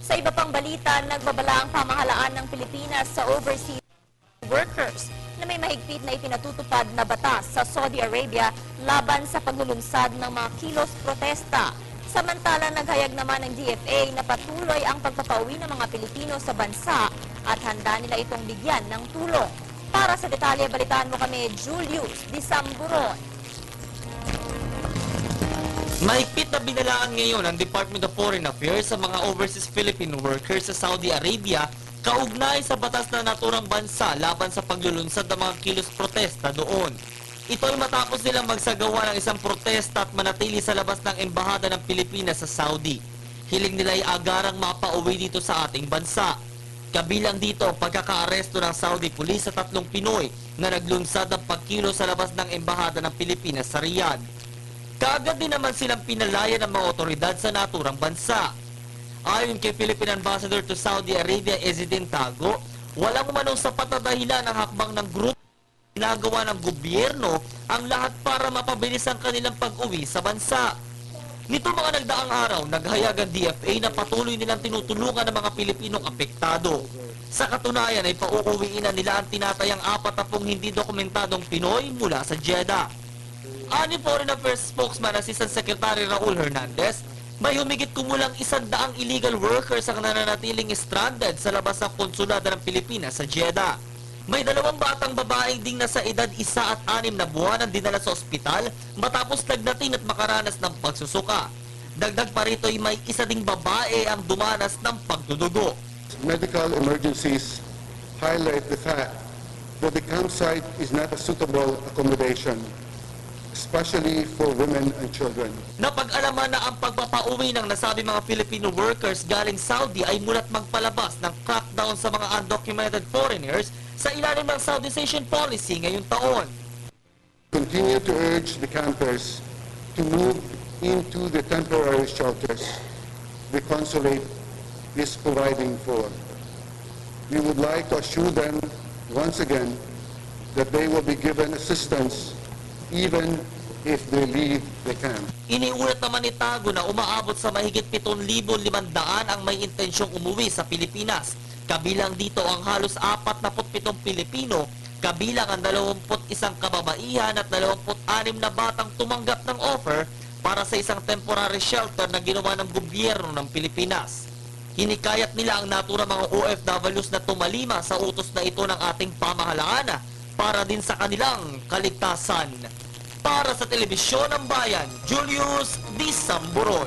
Sa iba pang balita, nagbabala ang pamahalaan ng Pilipinas sa overseas workers na may mahigpit na ipinatutupad na batas sa Saudi Arabia laban sa paglulunsad ng mga kilos protesta. Samantala, naghayag naman ng DFA na patuloy ang pagpapauwi ng mga Pilipino sa bansa at handa nila itong bigyan ng tulong. Para sa detalye, balitaan mo kami, Julius Disamburon. Mahigpit na binalaan ngayon ang Department of Foreign Affairs sa mga overseas Filipino workers sa Saudi Arabia kaugnay sa batas na naturang bansa laban sa paglulunsad ng mga kilos protesta doon. Ito ay matapos nilang magsagawa ng isang protesta at manatili sa labas ng embahada ng Pilipinas sa Saudi. Hiling nila ay agarang mapauwi dito sa ating bansa. Kabilang dito ang pagkakaaresto ng Saudi Police sa 3 Pinoy na naglunsad ng pagkilo sa labas ng embahada ng Pilipinas sa Riyadh. Kaagad din naman silang pinalaya ng mga otoridad sa naturang bansa. Ayon kay Philippine Ambassador to Saudi Arabia, Ezidin Tago, walang umanong sapat na dahilan ang hakbang ng grupo na ginagawa ng gobyerno ang lahat para mapabilis ang kanilang pag-uwi sa bansa. Nito mga nagdaang araw, naghayag ang DFA na patuloy nilang tinutulungan ng mga Pilipinong apektado. Sa katunayan ay pauuwiin na nila ang tinatayang 40 hindi dokumentadong Pinoy mula sa Jeddah. Ani Foreign Affairs spokesman Assistant Secretary Raul Hernandez, may humigit kumulang 100 illegal workers ang nananatiling stranded sa labas ng konsulado ng Pilipinas sa Jeddah. May 2 batang babaeng ding nasa edad 1 at 6 na buwan ang dinala sa ospital matapos lagnatin at makaranas ng pagsusuka. Dagdag pa rito ay may 1 ding babae ang dumanas ng pagdudugo. Medical emergencies highlight the fact that the campsite is not a suitable accommodation, especially for women and children. Napag-alaman na ang pagpapauwi ng nasabi mga Filipino workers galing Saudi ay mulat magpalabas ng crackdown sa mga undocumented foreigners sa ilalim ng Saudization policy ngayong taon. Continue to urge the campers to move into the temporary shelters the consulate is providing for. We would like to assure them once again that they will be given assistance even if they leave the camp. Iniulat naman ni Tago na umaabot sa mahigit 7,500 ang may intensyong umuwi sa Pilipinas. Kabilang dito ang halos 47 Pilipino, kabilang ang 21 kababaihan at 26 na batang tumanggap ng offer para sa isang temporary shelter na ginawa ng gobyerno ng Pilipinas. Hinikayat nila ang naturang mga OFWs na tumalima sa utos na ito ng ating pamahalaan para din sa kanilang kaligtasan. Para sa Telebisyon ng Bayan, Julius Disamburon.